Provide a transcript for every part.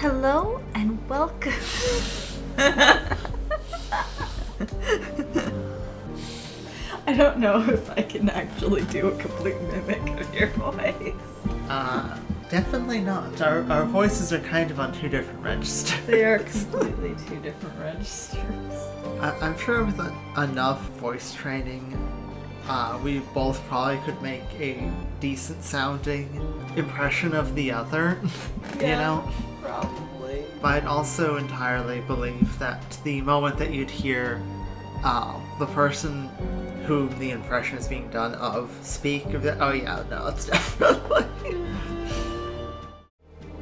Hello and welcome. I don't know if I can actually do a complete mimic of your voice. Definitely not. Our voices are kind of on two different registers. They are completely two different registers. I'm sure with enough voice training, we both probably could make a decent sounding impression of the other, Yeah, you know? Probably. But I'd also entirely believe that the moment that you'd hear the person whom the impression is being done of speak, oh yeah, no, it's definitely...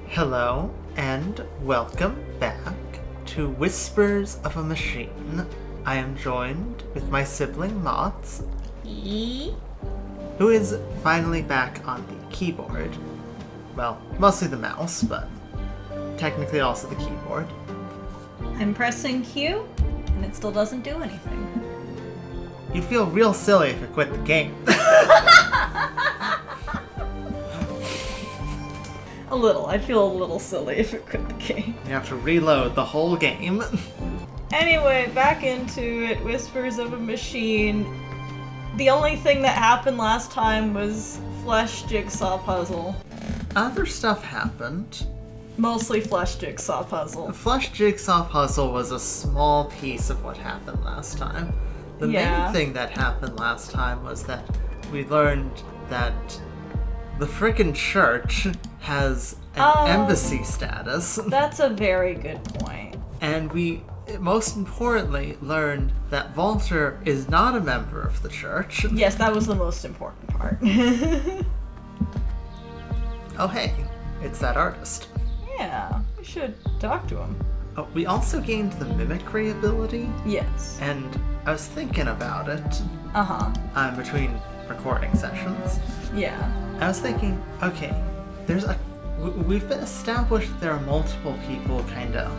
Hello, and welcome back to Whispers of a Machine. I am joined with my sibling Motts, who is finally back on the keyboard. Well, mostly the mouse, but technically also the keyboard. I'm pressing Q, and it still doesn't do anything. You'd feel real silly if you quit the game. A little. I'd feel a little silly if it quit the game. You have to reload the whole game. Anyway, back into it. Whispers of a Machine. The only thing that happened last time was flesh jigsaw puzzle. Other stuff happened. Mostly flesh jigsaw puzzle. The flesh jigsaw puzzle was a small piece of what happened last time. The main thing that happened last time was that we learned that the frickin' church has an embassy status. That's a very good point. And we, most importantly, learned that Walter is not a member of the church. Yes, that was the most important part. Oh hey, it's that artist. Yeah, we should talk to him. Oh, we also gained the mimicry ability. Yes. And I was thinking about it. Between recording sessions. Yeah. I was thinking, okay, we've been established that there are multiple people kind of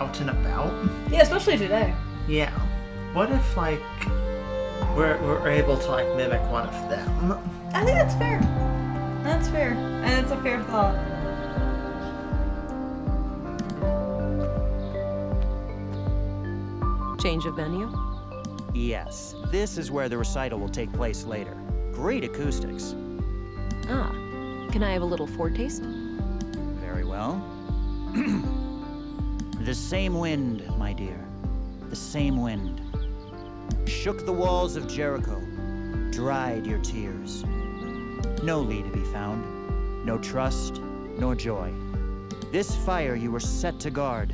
out and about. Yeah, especially today. Yeah. What if, like, we're able to, like, mimic one of them? I think that's fair. That's fair. And it's a fair thought. Change of venue? Yes, this is where the recital will take place later. Great acoustics. Ah, can I have a little foretaste? Very well. The same wind, my dear. The same wind. Shook the walls of Jericho, dried your tears. No Lee to be found, no trust, nor joy. This fire you were set to guard,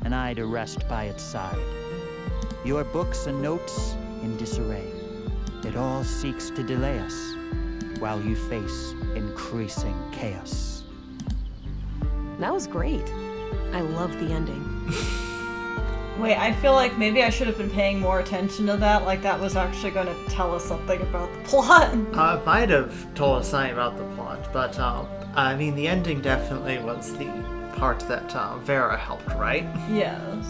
and I to rest by its side. Your books and notes in disarray. It all seeks to delay us, while you face increasing chaos. That was great. I love the ending. Wait, I feel like maybe I should have been paying more attention to that, like that was actually going to tell us something about the plot. It might have told us something about the plot, but, I mean, the ending definitely was the part that, Vera helped, right? Yes.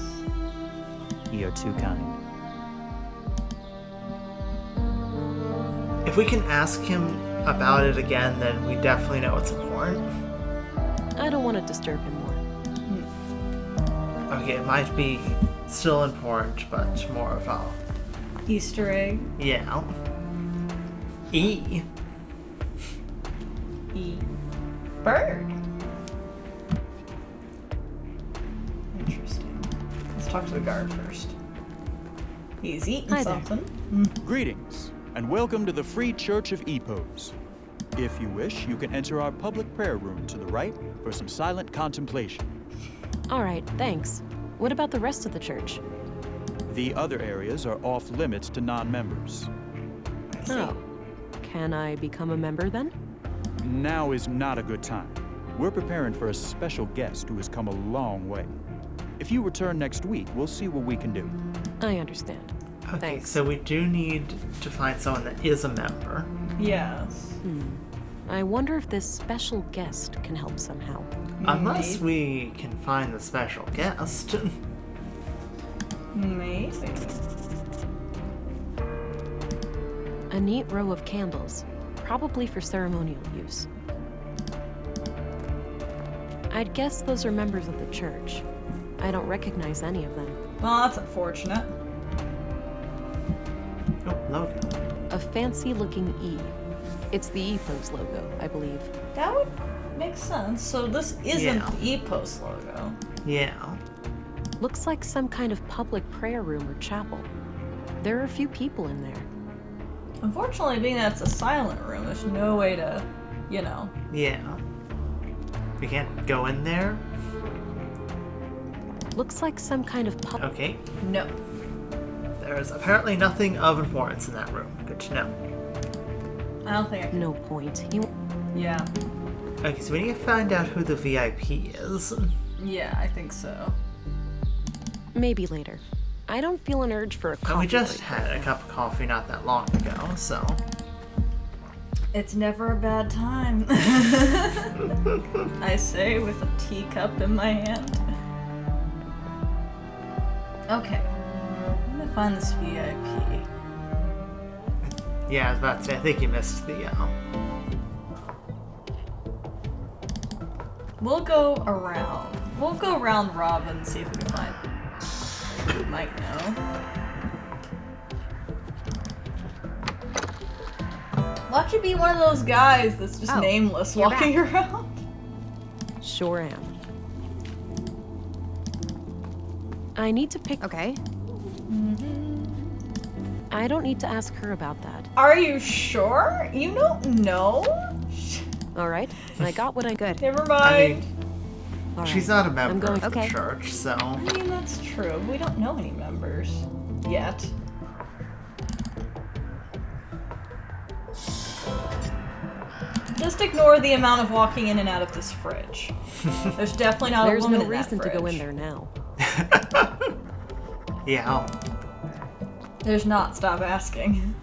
You're too kind. If we can ask him about it again, then we definitely know it's important. I don't want to disturb him more. Okay, it might be still important, but more of a... Easter egg. Yeah. E. Bird. Interesting. Let's talk to the guard first. He's eating Hi there. something. Greetings, and welcome to the Free Church of Epos. If you wish, you can enter our public prayer room to the right for some silent contemplation. All right, thanks. What about the rest of the church? The other areas are off limits to non-members. Oh. Can I become a member then? Now is not a good time. We're preparing for a special guest who has come a long way. If you return next week, we'll see what we can do. I understand. Okay, Thanks. so we do need to find someone that is a member. Yes. I wonder if this special guest can help somehow. Unless we can find the special guest. Maybe. A neat row of candles, probably for ceremonial use. I'd guess those are members of the church. I don't recognize any of them. Well, that's unfortunate. Oh, logo. A fancy-looking E. It's the EPOS logo, I believe. That would make sense. So this isn't Yeah. the EPOS logo. Yeah. Looks like some kind of public prayer room or chapel. There are a few people in there. Unfortunately, being that it's a silent room, there's no way to, you know. Yeah. We can't go in there? Looks like some kind of public... Okay. No. There's apparently nothing of importance in that room. Good to know. I don't think I can. No point. Yeah. Okay, so we need to find out who the VIP is. Yeah, I think so. Maybe later. I don't feel an urge for a coffee And we just break had right a now. cup of coffee not that long ago, so... It's never a bad time. I say with a teacup in my hand. Okay. I'm gonna find this VIP. Yeah, I was about to say, I think you missed the, We'll go around. We'll go round robin and see if we can find who might know. Watch you be one of those guys that's just Oh, nameless you're walking around. Sure am. I need to pick... Okay. I don't need to ask her about that. Are you sure? You don't know? All right? I got what I... Good. Never I mind. mean, All right. she's not a member going- of the okay. church, so... I mean, that's true. We don't know any members. Yet. Just ignore the amount of walking in and out of this fridge. There's definitely not There's a woman no in that reason to go in fridge. there now. Yeah. There's not. Stop asking.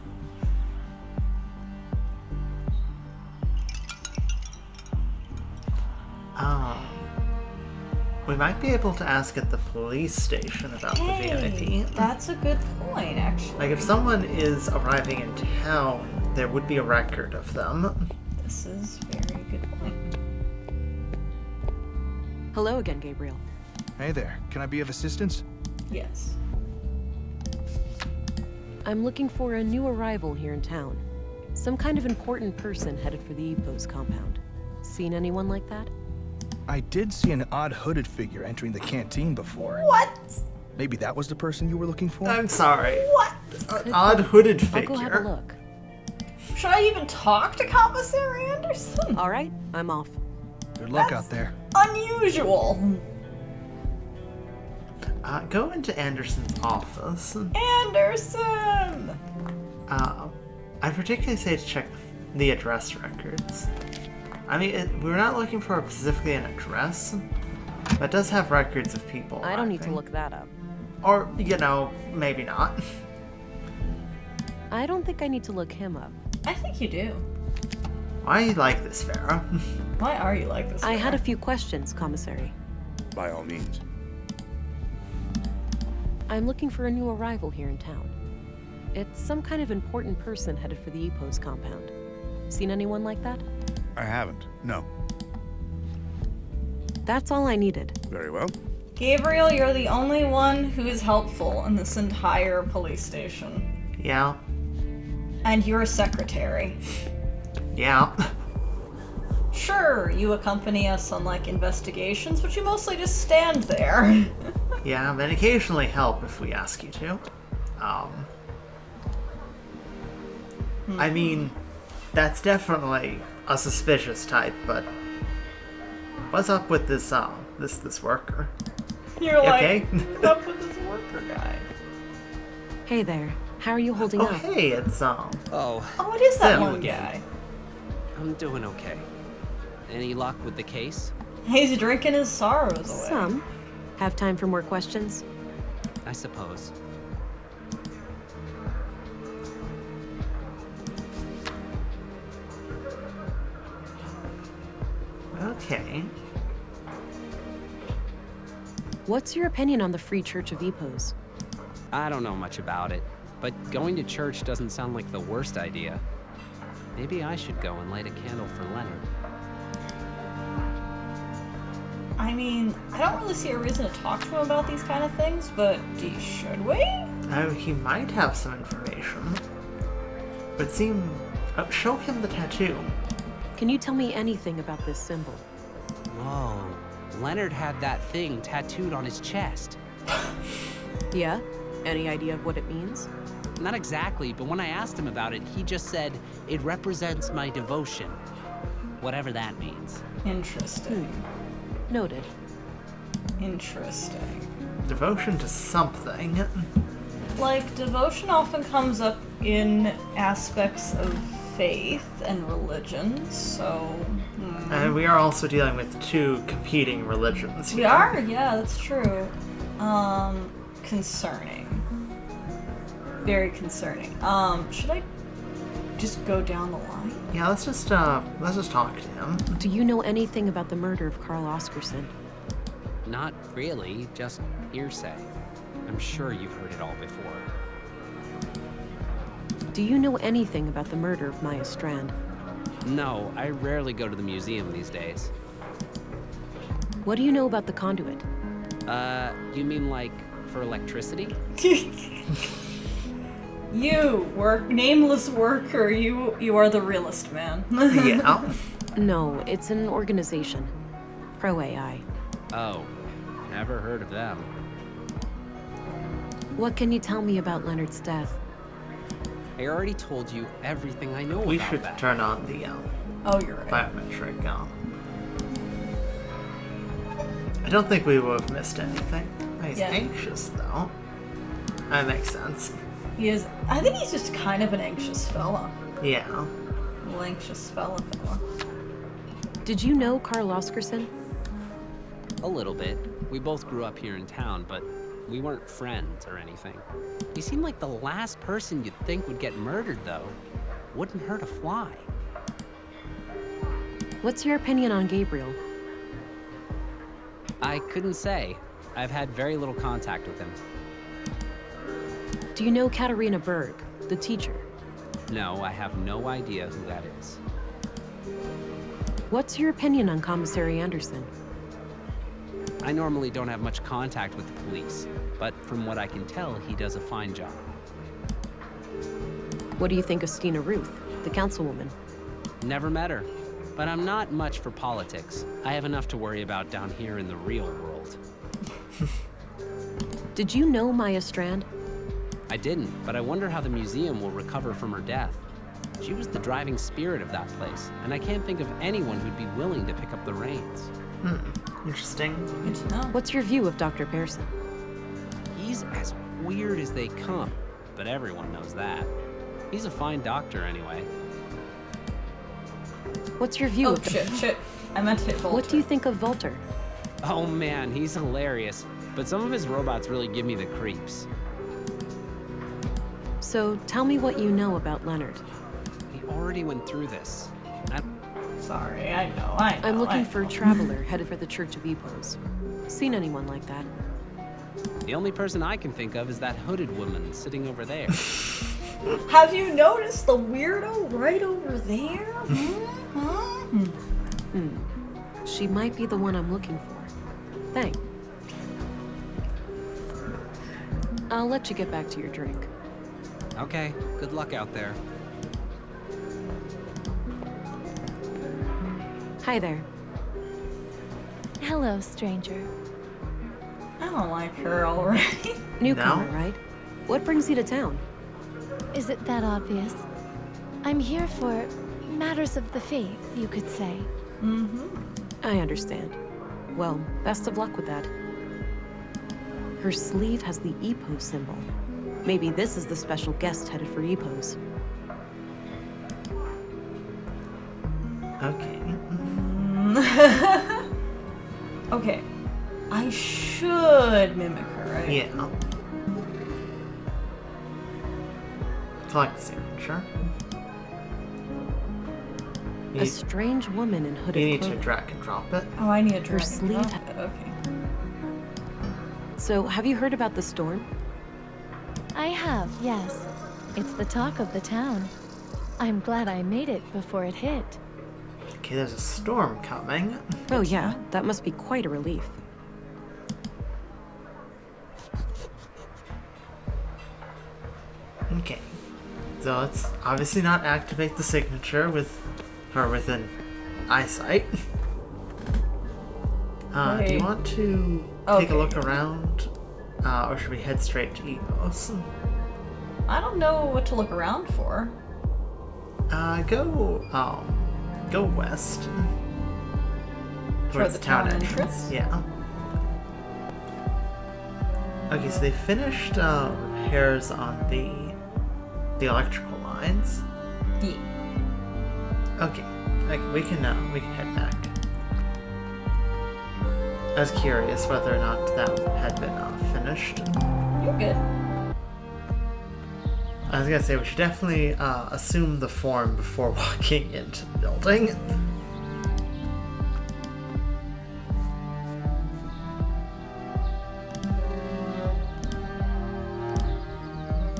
We might be able to ask at the police station about the VIP. That's a good point, actually. Like, if someone is arriving in town, there would be a record of them. This is a very good point. Hello again, Gabriel. Hey there, can I be of assistance? Yes. I'm looking for a new arrival here in town. Some kind of important person headed for the EPOS compound. Seen anyone like that? I did see an odd hooded figure entering the canteen before. What? Maybe that was the person you were looking for? I'm sorry. What? An odd hooded I'll figure. go have a look. Should I even talk to Commissary Anderson? All right, I'm off. Good luck That's- out there. Unusual. Go into Anderson's office. Anderson! I'd particularly say to check the address records. I mean, we're not looking for specifically an address, but it does have records of people I don't need to arriving. look that up. Or, you know, maybe not. I don't think I need to look him up. I think you do. Why are you like this, Vera? Why are you like this? I had a Vera? few questions, Commissary. By all means. I'm looking for a new arrival here in town. It's some kind of important person headed for the EPOS compound. Seen anyone like that? I haven't. No. That's all I needed. Very well. Gabriel, you're the only one who is helpful in this entire police station. Yeah. And you're a secretary. Yeah. Sure, you accompany us on, like, investigations, but you mostly just stand there. Yeah, and occasionally help if we ask you to. I mean, that's definitely a suspicious type, but what's up with this this worker? You're like, okay? what's up with this worker guy? Hey there. How are you holding Oh, up? hey, it's Oh, it is that Them one again. guy. I'm doing okay. Any luck with the case? He's drinking his sorrows away. Some. Have time for more questions? I suppose. okay. What's your opinion on the Free Church of EPOS? I don't know much about it, but going to church doesn't sound like the worst idea. Maybe I should go and light a candle for Leonard. I mean, I don't really see a reason to talk to him about these kind of things, but should we? Oh, he might have some information. But show him the tattoo. Can you tell me anything about this symbol? Whoa. Leonard had that thing tattooed on his chest. Yeah? Any idea of what it means? Not exactly, but when I asked him about it, he just said, it represents my devotion. Whatever that means. Interesting. Noted. Interesting. Devotion to something. Like, devotion often comes up in aspects of faith and religion, so... And we are also dealing with two competing religions here. We are? Yeah, that's true. Concerning. Very concerning. Should I just go down the line? Yeah, let's just talk to him. Do you know anything about the murder of Carl Oscarson? Not really, just hearsay. I'm sure you've heard it all before. Do you know anything about the murder of Maya Strand? No, I rarely go to the museum these days. What do you know about the conduit? You mean like for electricity? You, nameless worker, you are the realist man. Yeah. No, it's an organization. Pro AI. Oh, never heard of them. What can you tell me about Leonard's death? I already told you everything I know We about should that. turn on the Oh, you're right. biometric. I don't think we would have missed anything. He's Yeah. anxious, though. That makes sense. He is. I think he's just kind of an anxious fella. Yeah. Little anxious fella. Did you know Carl Oscarson? A little bit. We both grew up here in town, but we weren't friends or anything. He seemed like the last person you'd think would get murdered, though. Wouldn't hurt a fly. What's your opinion on Gabriel? I couldn't say. I've had very little contact with him. Do you know Katarina Berg, the teacher? No, I have no idea who that is. What's your opinion on Commissary Anderson? I normally don't have much contact with the police, but from what I can tell, he does a fine job. What do you think of Stina Ruth, the councilwoman? Never met her, but I'm not much for politics. I have enough to worry about down here in the real world. Did you know Maya Strand? I didn't, but I wonder how the museum will recover from her death. She was the driving spirit of that place, and I can't think of anyone who'd be willing to pick up the reins. Interesting. Good to know. What's your view of Dr. Pearson? He's as weird as they come, but everyone knows that. He's a fine doctor anyway. What's your view Oh, of shit. I meant to hit Volter. What do you think of Volter? Oh man, he's hilarious, but some of his robots really give me the creeps. So tell me what you know about Leonard. We already went through this. Sorry, I know. I'm looking for a traveler headed for the Church of Epos. Seen anyone like that? The only person I can think of is that hooded woman sitting over there. Have you noticed the weirdo right over there? She might be the one I'm looking for. Thanks. I'll let you get back to your drink. Okay, good luck out there. Hi there. Hello, stranger. I don't like her already. Newcomer, No? right? What brings you to town? Is it that obvious? I'm here for matters of the faith, you could say. I understand. Well, best of luck with that. Her sleeve has the Epos symbol. Maybe this is the special guest headed for Epos. Okay. Okay. I should mimic her, right? Yeah. Collect the signature. A strange woman in hooded You need to clothing. drag and drop it. Oh, I need a Her drag. sleeve. Okay. So, have you heard about the storm? I have, yes. It's the talk of the town. I'm glad I made it before it hit. Okay, there's a storm coming. Oh yeah, that must be quite a relief. Okay. So let's obviously not activate the signature with her within eyesight. Do you want to take a look around? Or should we head straight to Epos? I don't know what to look around for. Go west. Toward the town entrance? Yeah. Okay, so they finished repairs on the electrical lines. Yeah. Okay, we can head back. I was curious whether or not that had been finished. You're good. I was gonna say, we should definitely assume the form before walking into the building.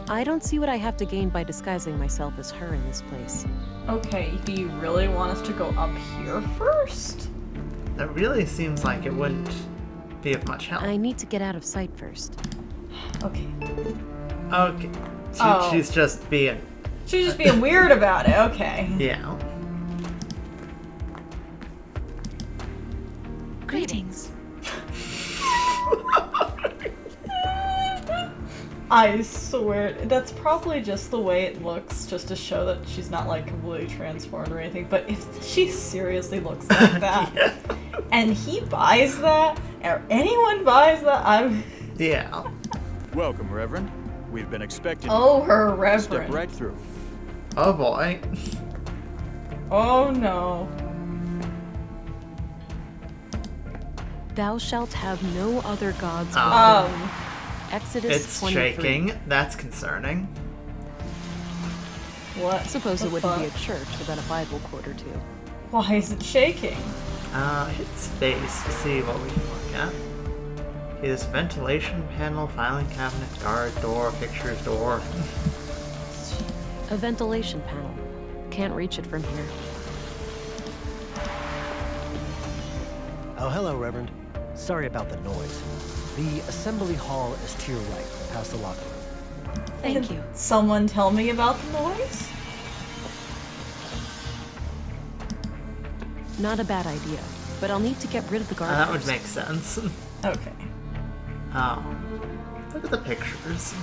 I don't see what I have to gain by disguising myself as her in this place. Okay, do you really want us to go up here first? That really seems like it wouldn't be of much help. I need to get out of sight first. Okay. Okay. She's just being... She's just being weird about it, okay. Yeah. Greetings. I swear, that's probably just the way it looks, just to show that she's not like completely transformed or anything, but if she seriously looks like that, Yeah. and he buys that, or anyone buys that, I'm... Yeah. Welcome, Reverend. We've been expecting you. Oh, her Step reverend. right through. Oh boy. Oh no. Thou shalt have no other gods. Exodus It's 23. shaking. That's concerning. What? Suppose the it wouldn't be a fuck? church without a Bible quote or two. Why is it shaking? Hit space to see what we can look at. Okay, this ventilation panel, filing cabinet, guard, door, pictures, door. A ventilation panel. Can't reach it from here. Oh, hello, Reverend. Sorry about the noise. The assembly hall is to your right, past the locker room. Thank you. Someone tell me about the noise? Not a bad idea, but I'll need to get rid of the guard That would first. make sense. Okay. Look at the pictures.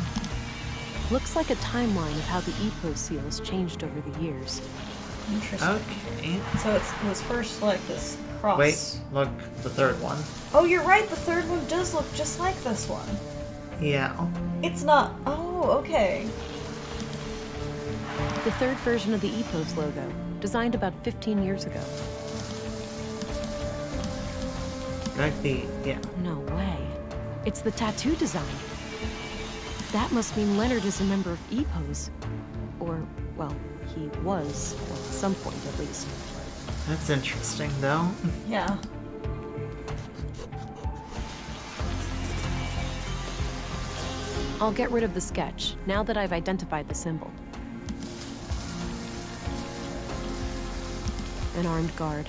Looks like a timeline of how the EPO seal has changed over the years. Interesting. Okay. So it was first like this cross. Wait, look, the third one. Oh, you're right. The third one does look just like this one. Yeah. It's not. Oh, okay. The third version of the EPO's logo, designed about 15 years ago. Yeah. No way. It's the tattoo design. That must mean Leonard is a member of EPO's. Or, well, he was, at some point at least. That's interesting, though. Yeah. I'll get rid of the sketch, now that I've identified the symbol. An armed guard.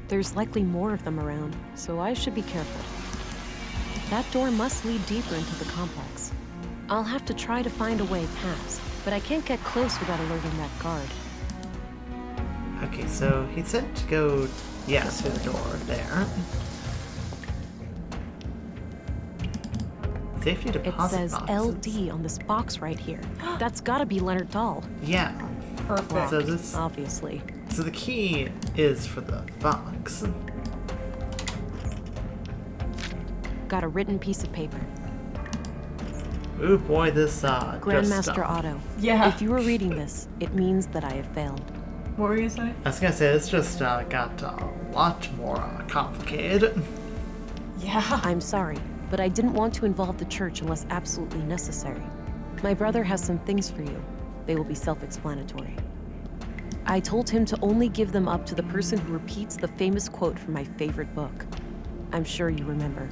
There's likely more of them around, so I should be careful. That door must lead deeper into the complex. I'll have to try to find a way past, but I can't get close without alerting that guard. Okay, so he said to go, yeah, through the door there. Safety It deposit says boxes. LD on this box right here. That's gotta be Leonard Dahl. Yeah. Perfect. So this, Obviously. so the key is for the box. Got a written piece of paper. Ooh boy, this Grandmaster Otto. Yeah. If you were reading this, it means that I have failed. What were you saying? I was gonna say this just got a lot more complicated. Yeah. I'm sorry, but I didn't want to involve the church unless absolutely necessary. My brother has some things for you. They will be self-explanatory. I told him to only give them up to the person who repeats the famous quote from my favorite book. I'm sure you remember.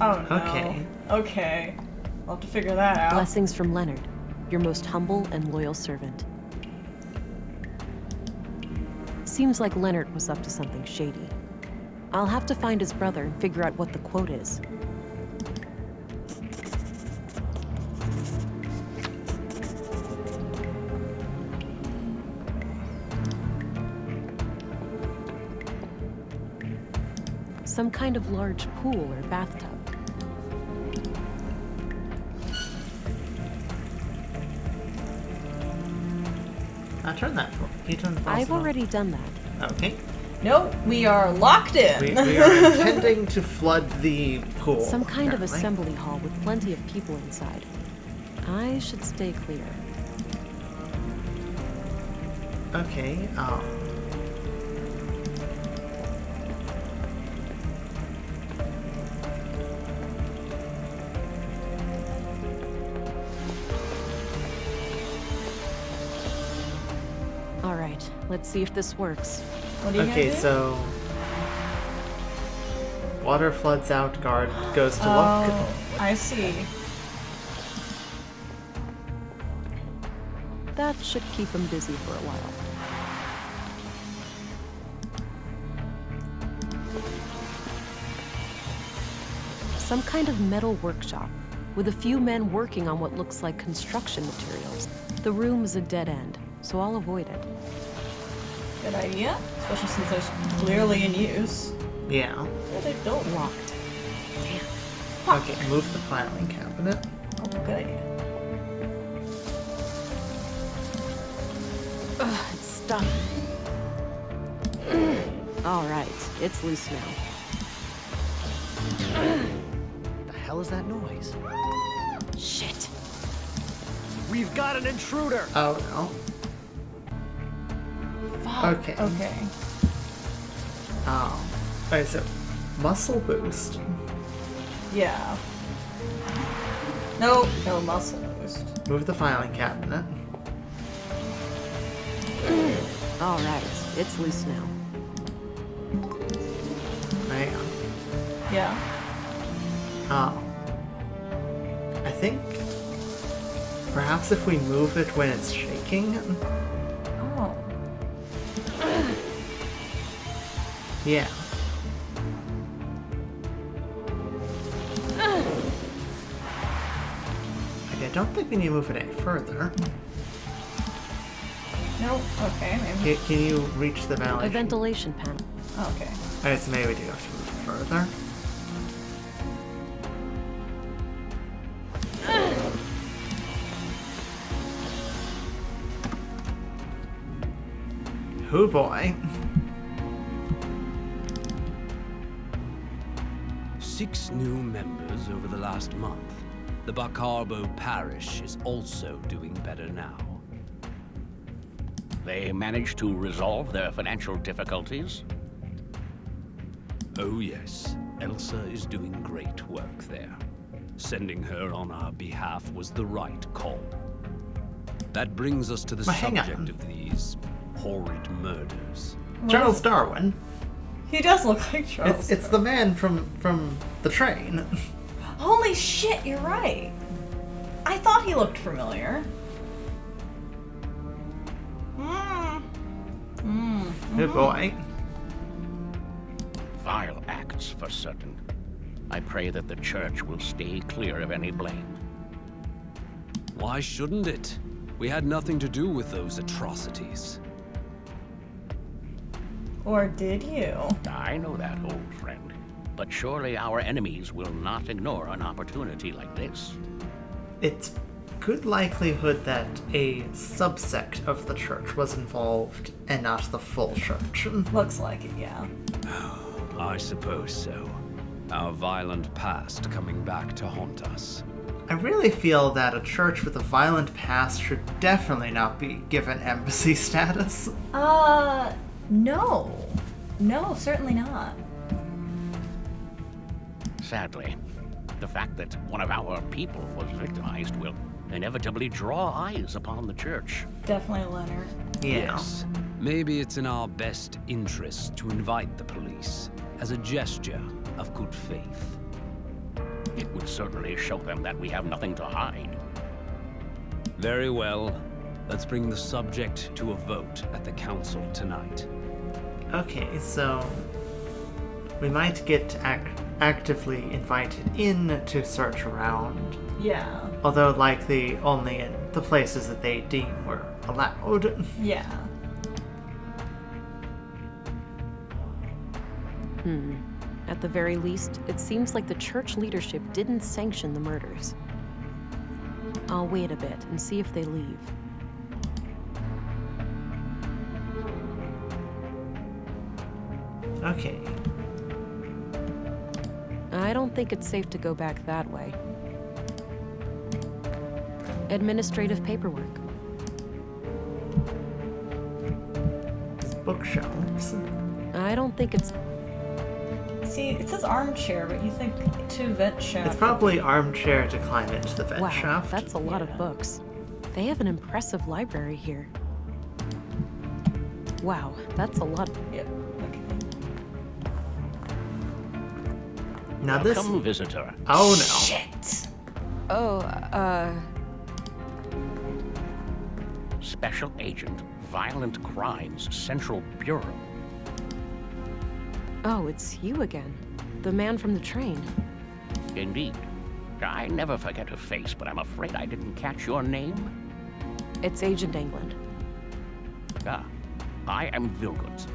Oh no. Okay. Okay. I'll have to figure that out. Blessings from Leonard, your most humble and loyal servant. Seems like Leonard was up to something shady. I'll have to find his brother and figure out what the quote is. Some kind of large pool or bathtub. Turn that. Can you turn the I've faucet on? already done that. Okay. Nope, we are locked in. We are intending to flood the pool. Some kind of apparently. assembly hall with plenty of people inside. I should stay clear. Okay, All right, let's see if this works. What are you okay, gonna do? so water floods out, guard goes to look. Oh, I see. That should keep him busy for a while. Some kind of metal workshop, with a few men working on what looks like construction materials. The room is a dead end, so I'll avoid it. Good idea, especially since there's clearly in use. Yeah. Yeah, they're built. Locked. Damn. Okay, move the filing cabinet. Oh, good idea. Ugh, it's stuck. All right, it's loose now. The hell is that noise? Shit. We've got an intruder! Oh no. Fuck. Okay. Okay. Alright, so muscle boost. Yeah. No, no muscle boost. Move the filing cabinet. All right, it's loose now. Hang on. Yeah. I think perhaps if we move it when it's shaking. Oh. Yeah. Okay, I don't think we need to move it any further. No. Okay. Maybe. Can you reach the A ventilation? ventilation panel. Okay. Alright, so maybe we do have to move it further. Oh boy. 6 new members over the last month. The Bacarbo parish is also doing better now. They managed to resolve their financial difficulties? Oh yes, Elsa is doing great work there. Sending her on our behalf was the right call. That brings us to the But hang on. subject of these horrid murders. Charles Darwin. He does look like Charles. It's the man from the train. Holy shit! You're right. I thought he looked familiar. Good boy. Vile acts, for certain. I pray that the church will stay clear of any blame. Why shouldn't it? We had nothing to do with those atrocities. Or did you? I know that, old friend. But surely our enemies will not ignore an opportunity like this. It's good likelihood that a subsect of the church was involved and not the full church. Looks like it, yeah. I suppose so. Our violent past coming back to haunt us. I really feel that a church with a violent past should definitely not be given embassy status. No. No, certainly not. Sadly, the fact that one of our people was victimized will inevitably draw eyes upon the church. Definitely Leonard. Yeah. Yes. Maybe it's in our best interest to invite the police as a gesture of good faith. It would certainly show them that we have nothing to hide. Very well. Let's bring the subject to a vote at the council tonight. Okay, so we might get actively invited in to search around. Yeah. Although likely only in the places that they deem were allowed. Yeah. At the very least, it seems like the church leadership didn't sanction the murders. I'll wait a bit and see if they leave. Okay. I don't think it's safe to go back that way. Administrative paperwork. Bookshelves. I don't think it's... See, it says armchair, but you think to vent shaft. It's probably armchair to climb into the vent Wow, shaft. that's a lot of books. They have an impressive library here. Wow, that's a lot. Yep. Okay. Now this... Welcome, visitor. Oh no. Shit! Oh, Special Agent, Violent Crimes, Central Bureau. Oh, it's you again. The man from the train. Indeed. I never forget a face, but I'm afraid I didn't catch your name. It's Agent England. Ah, I am Vilgood.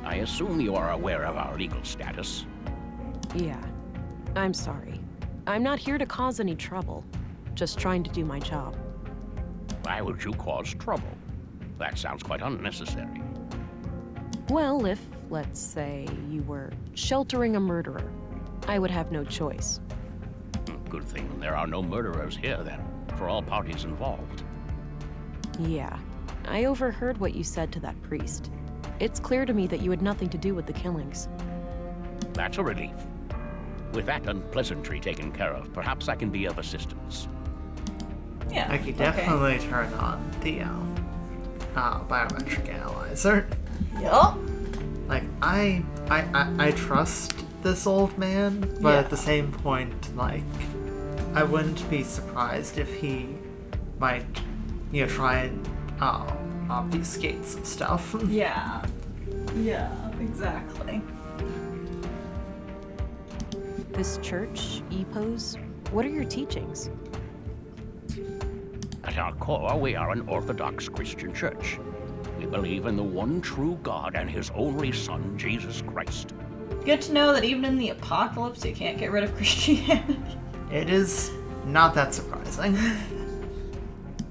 I assume you are aware of our legal status. Yeah. I'm sorry. I'm not here to cause any trouble. Just trying to do my job. Why would you cause trouble? That sounds quite unnecessary. Well, if, let's say, you were sheltering a murderer, I would have no choice. Good thing there are no murderers here, then, for all parties involved. Yeah. I overheard what you said to that priest. It's clear to me that you had nothing to do with the killings. That's a relief. With that unpleasantry taken care of, perhaps I can be of assistance. Yeah. I could definitely turn on the biometric analyzer. Yup. Like, I trust this old man, but at the same point, like, I wouldn't be surprised if he might, try and obfuscate some stuff. Yeah. Yeah, exactly. This church, Epos, what are your teachings? At our core, we are an Orthodox Christian church. We believe in the one true God and His only Son, Jesus Christ. Good to know that even in the apocalypse, you can't get rid of Christianity. It is not that surprising.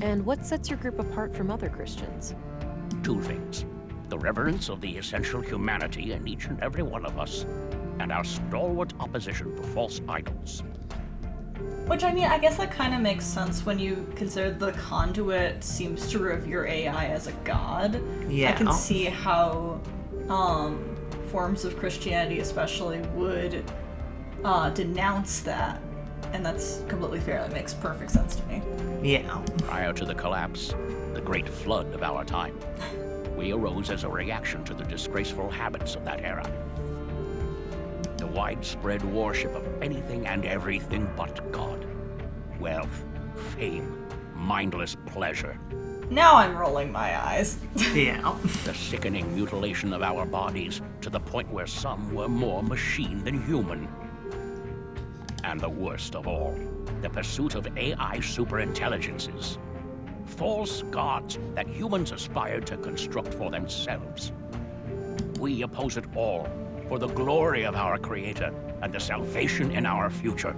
And what sets your group apart from other Christians? Two things. The reverence of the essential humanity in each and every one of us, and our stalwart opposition to false idols. Which, I mean, I guess that kind of makes sense when you consider the conduit seems to revere AI as a god. Yeah. I can see how forms of Christianity especially would denounce that. And that's completely fair. That makes perfect sense to me. Yeah. Prior to the collapse, the great flood of our time, we arose as a reaction to the disgraceful habits of that era. The widespread worship of anything and everything but God. Wealth, fame, mindless pleasure. Now I'm rolling my eyes. Yeah. The sickening mutilation of our bodies to the point where some were more machine than human. And the worst of all, the pursuit of AI superintelligences. False gods that humans aspired to construct for themselves. We oppose it all for the glory of our Creator and the salvation in our future.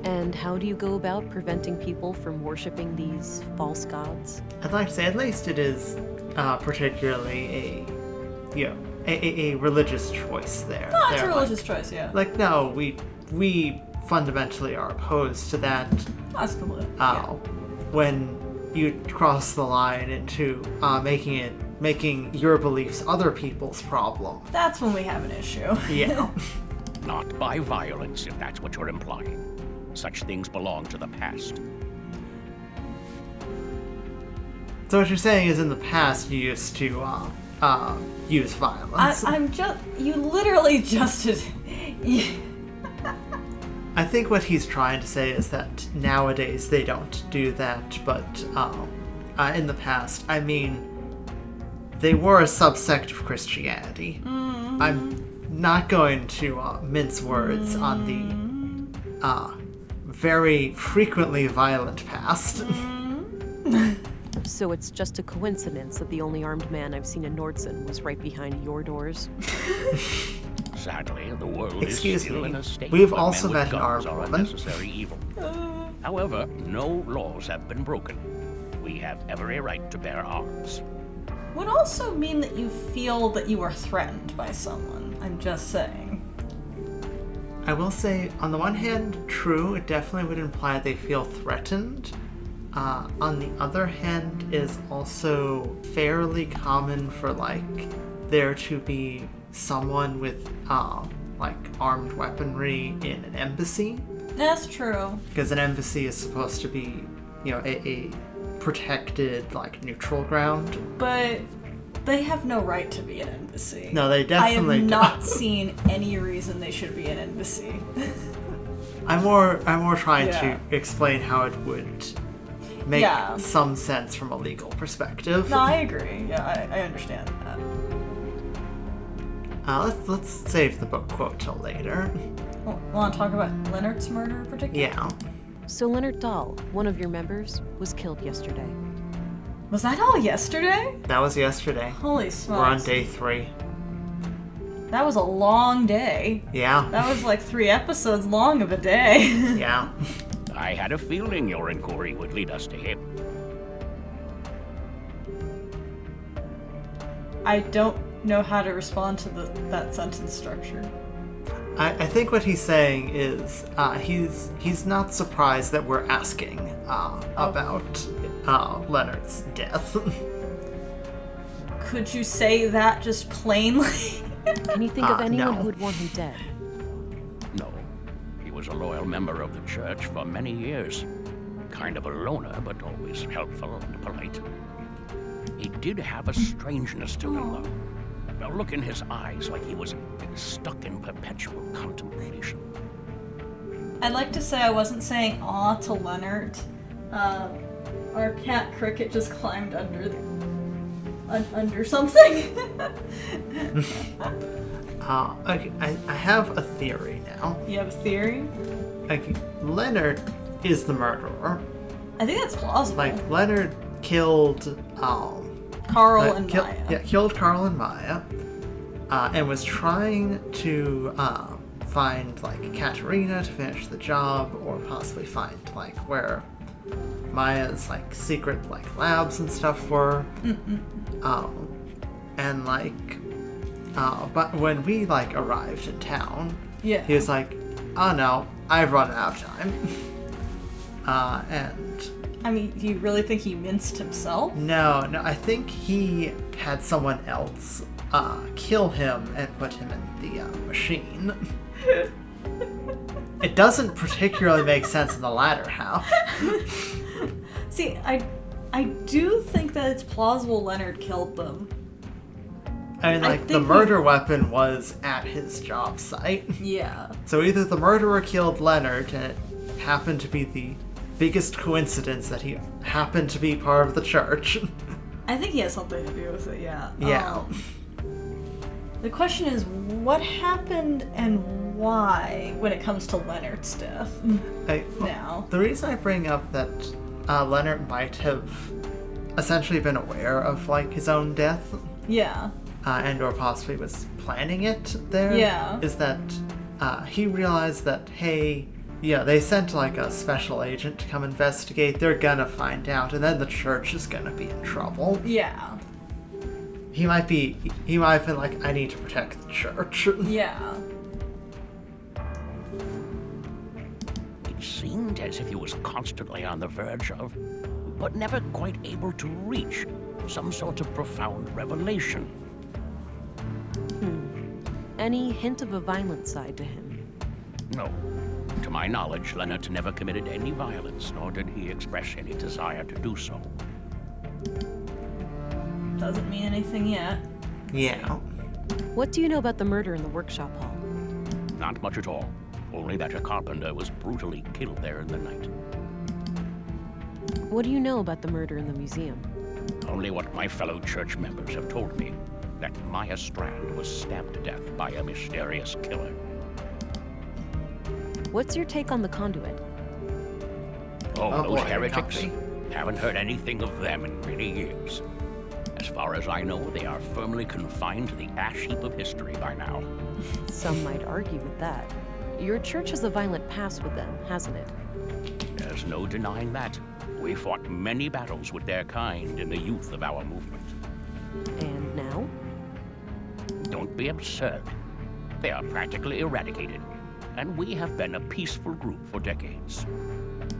And how do you go about preventing people from worshipping these false gods? I'd like to say at least it is particularly a religious choice there. No, it's a They're religious choice, yeah. Like, no, we fundamentally are opposed to that. That's completely. When you cross the line into making your beliefs other people's problem. That's when we have an issue. Yeah. Not by violence, if that's what you're implying. Such things belong to the past. So what you're saying is in the past you used to use violence. You literally just I think what he's trying to say is that nowadays they don't do that, but in the past, I mean, they were a subsect of Christianity. I'm not going to mince words on the very frequently violent past. So it's just a coincidence that the only armed man I've seen in Nordson was right behind your doors? Sadly, the world Excuse is still me. in a state We've where also men with met an guns armed are woman. unnecessary evil. However, no laws have been broken. We have every right to bear arms. Would also mean that you feel that you are threatened by someone. I'm just saying. I will say, on the one hand, true, it definitely would imply they feel threatened. On the other hand, it is also fairly common for, like, there to be someone with, like, armed weaponry in an embassy. That's true. Because an embassy is supposed to be, you know, a protected, like, neutral ground. But they have no right to be an embassy. No, they definitely I have don't. not seen any reason they should be an embassy. I'm more trying Yeah. to explain how it would make some sense from a legal perspective. No, I agree. Yeah, I understand that. Let's save the book quote till later. Want to talk about Leonard's murder in particular? Yeah. So Leonard Dahl, one of your members, was killed yesterday. Was that all yesterday? That was yesterday. Holy smokes. We're on day 3. That was a long day. Yeah. That was like 3 episodes long of a day. Yeah. I had a feeling your inquiry would lead us to him. I don't know how to respond to that sentence structure. I think what he's saying is he's not surprised that we're asking about Leonard's death. Could you say that just plainly? Can you think of anyone no. who would want him dead? No. He was a loyal member of the church for many years. Kind of a loner, but always helpful and polite. He did have a strangeness to him, though. A look in his eyes like he was stuck in perpetual contemplation. I'd like to say I wasn't saying aw to Leonard. Our cat Cricket just climbed under something. Okay, I have a theory now. You have a theory? Okay, Leonard is the murderer. I think that's plausible. Like, Leonard killed Carl and Maya. Yeah, killed Carl and Maya, and was trying to find, like, Katerina to finish the job, or possibly find, like, where Maya's, like, secret, like, labs and stuff were. And, like, but when we, like, arrived in town, Yeah. he was like, oh no, I've run out of time. And I mean, do you really think he minced himself? no, I think he had someone else kill him and put him in the machine. It doesn't particularly make sense in the latter half. See, I do think that it's plausible Leonard killed them. I mean, like, the murder weapon was at his job site. Yeah. So either the murderer killed Leonard, and it happened to be the biggest coincidence that he happened to be part of the church. I think he has something to do with it, yeah. Yeah. The question is, what happened and why when it comes to Leonard's death? Now. The reason I bring up that Leonard might have essentially been aware of, like, his own death. Yeah. And or possibly was planning it there. Yeah. Is that he realized that, hey, yeah, they sent, like, a special agent to come investigate. They're gonna find out, and then the church is gonna be in trouble. Yeah. He might have been like, I need to protect the church. Yeah. It seemed as if he was constantly on the verge of, but never quite able to reach, some sort of profound revelation. Any hint of a violent side to him? No. To my knowledge, Leonard never committed any violence, nor did he express any desire to do so. Doesn't mean anything yet. Yeah. What do you know about the murder in the workshop hall? Not much at all. Only that a carpenter was brutally killed there in the night. What do you know about the murder in the museum? Only what my fellow church members have told me, that Maya Strand was stabbed to death by a mysterious killer. What's your take on the conduit? Oh, those boy, heretics? comfy. Haven't heard anything of them in many years. As far as I know, they are firmly confined to the ash heap of history by now. Some might argue with that. Your church has a violent past with them, hasn't it? There's no denying that. We fought many battles with their kind in the youth of our movement. And now? Don't be absurd. They are practically eradicated, and we have been a peaceful group for decades.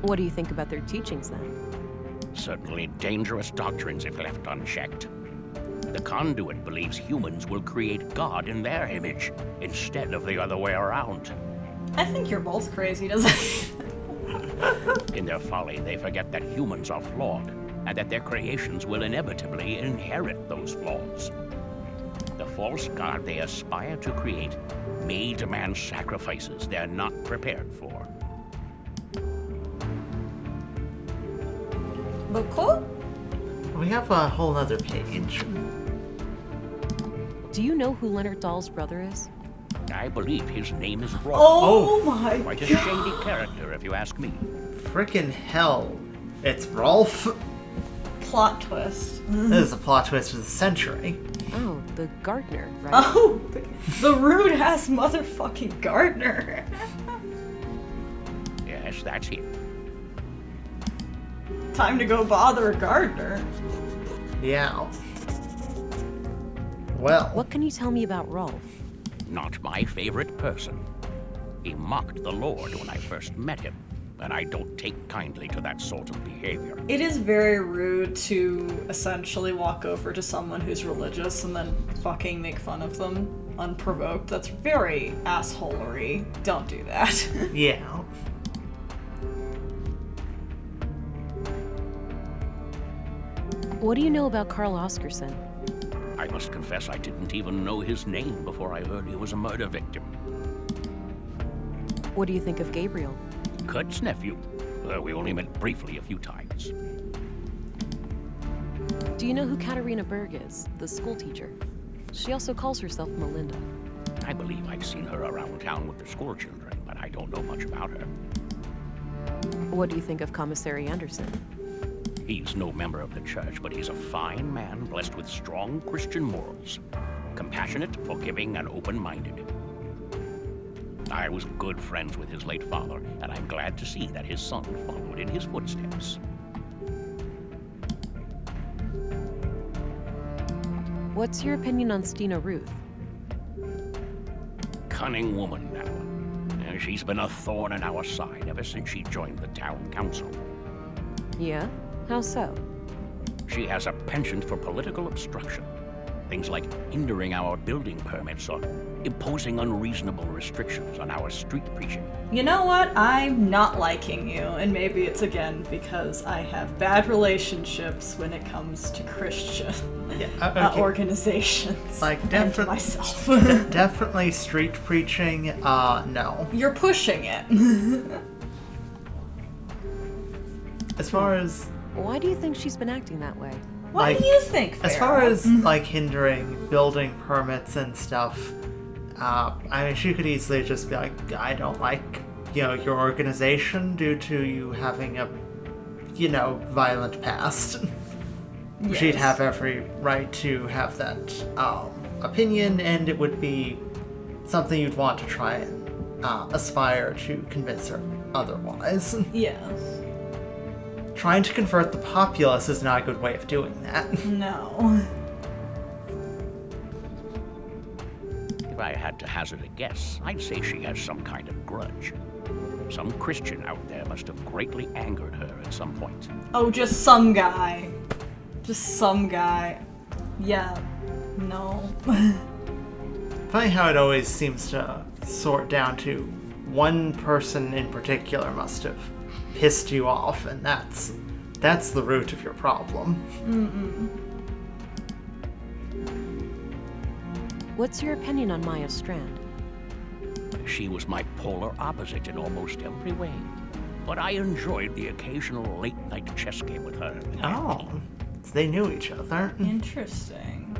What do you think about their teachings, then? Certainly dangerous doctrines if left unchecked. The conduit believes humans will create God in their image, instead of the other way around. I think you're both crazy, doesn't it? In their folly, they forget that humans are flawed, and that their creations will inevitably inherit those flaws. The false god they aspire to create may demand sacrifices they're not prepared for. But cool. We have a whole other page. Do you know who Leonard Dahl's brother is? I believe his name is Rolf. Oh my Quite a god. shady character, if you ask me. Frickin' hell. It's Rolf. Plot twist. This is a plot twist of the century. Oh, the gardener, right? Oh, the rude ass motherfucking gardener. Yes, that's it. Time to go bother a gardener. Yeah. Well. What can you tell me about Rolf? Not my favorite person. He mocked the Lord when I first met him, and I don't take kindly to that sort of behavior. It is very rude to essentially walk over to someone who's religious and then fucking make fun of them unprovoked. That's very assholery. Don't do that. Yeah. What do you know about Carl Oscarson? I must confess I didn't even know his name before I heard he was a murder victim. What do you think of Gabriel? Kurt's nephew. We only met briefly a few times. Do you know who Katarina Berg is, the school teacher? She also calls herself Melinda. I believe I've seen her around town with the school children, but I don't know much about her. What do you think of Commissary Anderson? He's no member of the church, but he's a fine man blessed with strong Christian morals. Compassionate, forgiving, and open-minded. I was good friends with his late father, and I'm glad to see that his son followed in his footsteps. What's your opinion on Stina Ruth? Cunning woman, that one. She's been a thorn in our side ever since she joined the town council. Yeah? How so? She has a penchant for political obstruction. Things like hindering our building permits or imposing unreasonable restrictions on our street preaching. You know what? I'm not liking you, and maybe it's again because I have bad relationships when it comes to Christian organizations. Like, and myself. Definitely street preaching, no. You're pushing it. As far as... Why do you think she's been acting that way? What do you think, Vera? As far as, like, hindering building permits and stuff, I mean, she could easily just be like, I don't like, your organization due to you having a, violent past. Yes. She'd have every right to have that opinion, and it would be something you'd want to try and aspire to convince her otherwise. Yes. Trying to convert the populace is not a good way of doing that. No. If I had to hazard a guess, I'd say she has some kind of grudge. Some Christian out there must have greatly angered her at some point. Oh, just some guy. Just some guy. Yeah. No. Funny how it always seems to sort down to one person in particular must have pissed you off, and that's the root of your problem. What's your opinion on Maya Strand? She was my polar opposite in almost every way, but I enjoyed the occasional late-night chess game with her. Oh. So they knew each other. Interesting.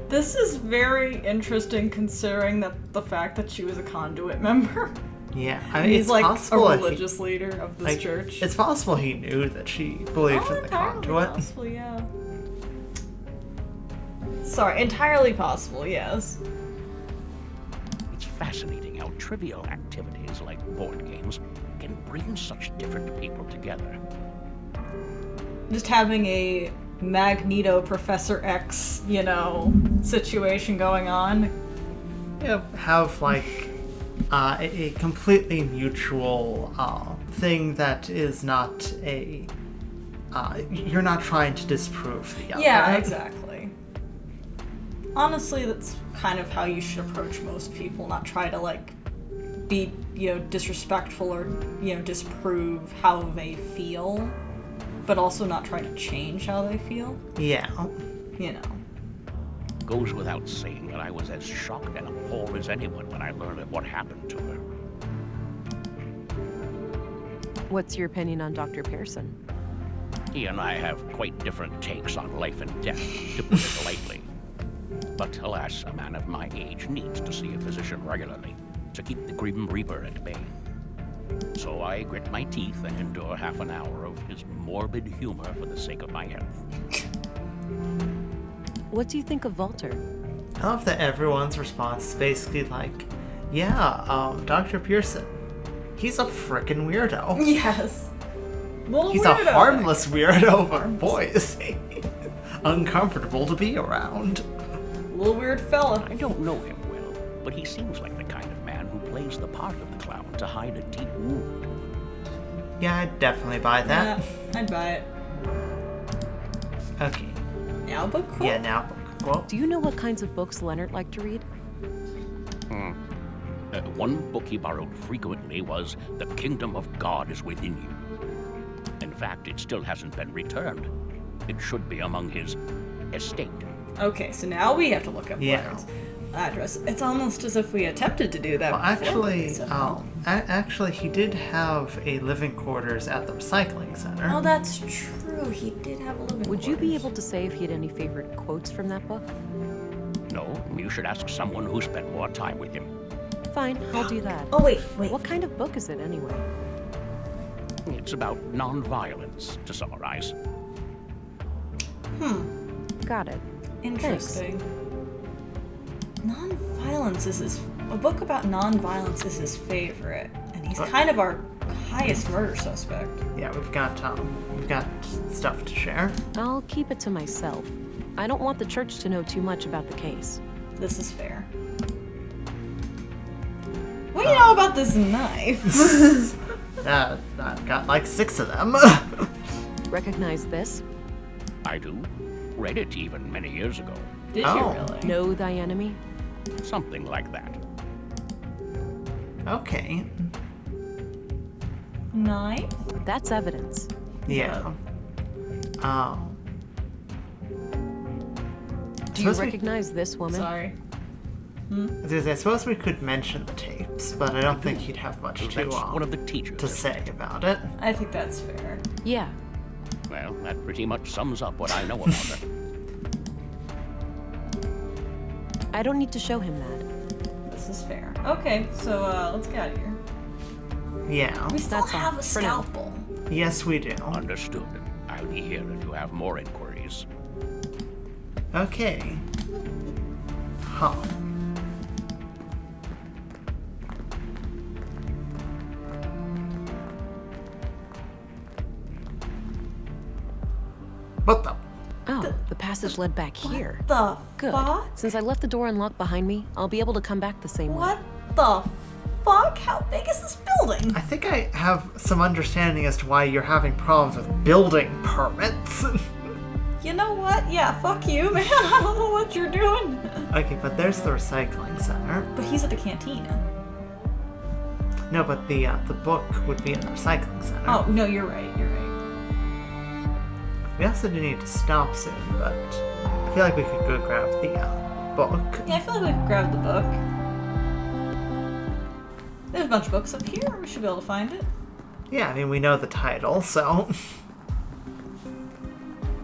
This is very interesting considering that the fact that she was a conduit member. Yeah, I mean, He's it's like possible a religious leader of this church. It's possible he knew that she believed in the conduit. Possible, yeah. Sorry, entirely possible, yes. It's fascinating how trivial activities like board games can bring such different people together. Just having a Magneto Professor X, situation going on. Yeah, have like a completely mutual thing that is not a. You're not trying to disprove the other. Yeah, exactly. Honestly, that's kind of how you should approach most people. Not try to be disrespectful or disprove how they feel, but also not try to change how they feel. Yeah. Goes without saying that I was as shocked and appalled as anyone when I learned of what happened to her. What's your opinion on Dr. Pearson? He and I have quite different takes on life and death, to put it lightly. But alas, a man of my age needs to see a physician regularly to keep the Grim Reaper at bay. So I grit my teeth and endure half an hour of his morbid humor for the sake of my health. What do you think of Walter? I love that everyone's response is basically like, yeah, Dr. Pearson, he's a frickin' weirdo. Yes. He's a harmless weirdo, but boy, is he uncomfortable to be around. Little weird fella. I don't know him well, but he seems like the kind of man who plays the part of the clown to hide a deep wound. Yeah, I'd definitely buy that. Yeah, I'd buy it. Okay. Now book quote? Yeah, now book quote. Do you know what kinds of books Leonard liked to read? One book he borrowed frequently was The Kingdom of God is Within You. In fact, it still hasn't been returned. It should be among his estate. Okay, so now we have to look up Leonard's address. It's almost as if we attempted to do that. Well, actually, he did have a living quarters at the recycling center. Oh, that's true. He did have a living Would you be able to say if he had any favorite quotes from that book? No, you should ask someone who spent more time with him. Fine, I'll do that. Oh, wait. What kind of book is it, anyway? It's about non-violence, to summarize. Got it. Interesting. Non-violence is a book about non-violence is his favorite, and he's kind of our highest murder suspect. Yeah, we've got stuff to share. I'll keep it to myself. I don't want the church to know too much about the case. This is fair. What do you know about this knife? I've got like 6 of them. Recognize this? I do. Read it even many years ago. Did you really? Know thy enemy? Something like that. Okay. Knife? That's evidence. Yeah. Do you recognize this woman? Sorry. I suppose we could mention the tapes, but I don't think he'd have much one of the teachers to say about it. I think that's fair. Yeah. Well, that pretty much sums up what I know about her. I don't need to show him that. This is fair. Okay, so let's get out of here. Yeah. We still have a for now. scalpel. Yes, we do. Understood. I'll be here if you have more inquiries. Okay. Huh. What the? Oh, the passage led back here. The Good. fuck? Since I left the door unlocked behind me, I'll be able to come back the same way. What the fuck? How big is this building? I think I have some understanding as to why you're having problems with building permits. You know what? Yeah, fuck you, man. I don't know what you're doing. Okay, but there's the recycling center. But he's at the cantina. No, but the book would be in the recycling center. Oh, no, you're right. You're right. We also do need to stop soon, but I feel like we could go grab the book. Yeah, I feel like we could grab the book. There's a bunch of books up here. We should be able to find it. Yeah, I mean, we know the title, so...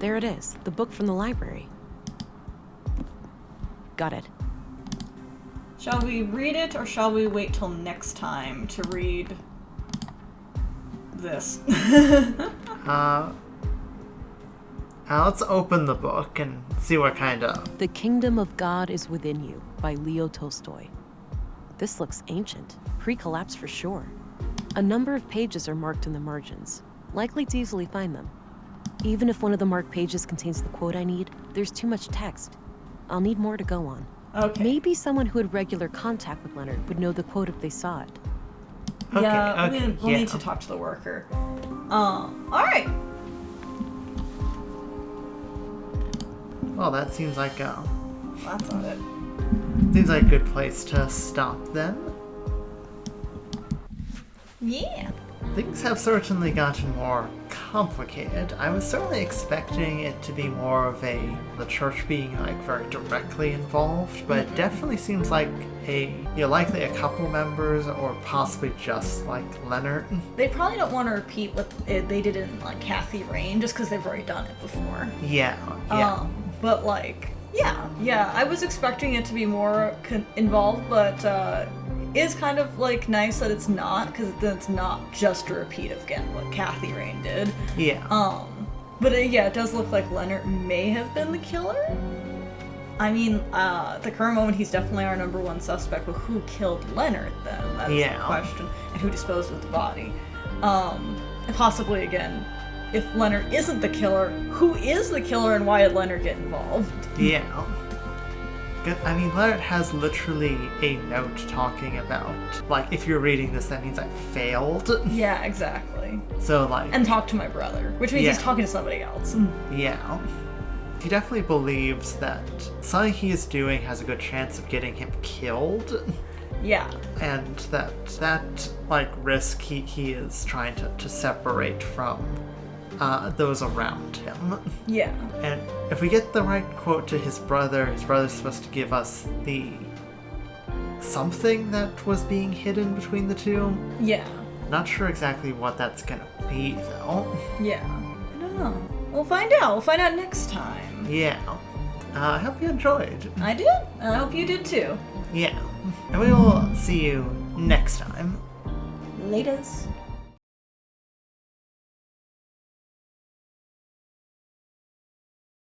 There it is, the book from the library. Got it. Shall we read it, or shall we wait till next time to read this? Let's open the book and see what kind of... The Kingdom of God is Within You by Leo Tolstoy. This looks ancient, pre-collapse for sure. A number of pages are marked in the margins, likely to easily find them. Even if one of the marked pages contains the quote I need, there's too much text. I'll need more to go on. Okay. Maybe someone who had regular contact with Leonard would know the quote if they saw it. Yeah, we'll need to talk to the worker. Alright. Well, that seems like That's not it. seems like a good place to stop then. Yeah. Things have certainly gotten more complicated. I was certainly expecting it to be more of the church being like very directly involved, but it definitely seems like likely a couple members or possibly just like Leonard. They probably don't want to repeat what they did in like Kathy Rain just because they've already done it before. Yeah. But like, yeah, I was expecting it to be more involved, but it's kind of like nice that it's not, because then it's not just a repeat of again what Kathy Rain did. Yeah. But it does look like Leonard may have been the killer. I mean, at the current moment, he's definitely our number one suspect, but who killed Leonard then? That is the question. And who disposed of the body? And possibly, again, if Leonard isn't the killer, who is the killer and why did Leonard get involved? Yeah. I mean, Leonard has literally a note talking about, like, if you're reading this, that means I failed. Yeah, exactly. So, like... And talk to my brother, which means he's talking to somebody else. Yeah. He definitely believes that something he is doing has a good chance of getting him killed. Yeah. And that like, risk he is trying to separate from those around him. Yeah. And if we get the right quote to his brother's supposed to give us the something that was being hidden between the two. Yeah. Not sure exactly what that's gonna be, though. Yeah. I don't know. We'll find out. We'll find out next time. Yeah. I hope you enjoyed. I did. And I hope you did too. Yeah. And we will see you next time. Laters.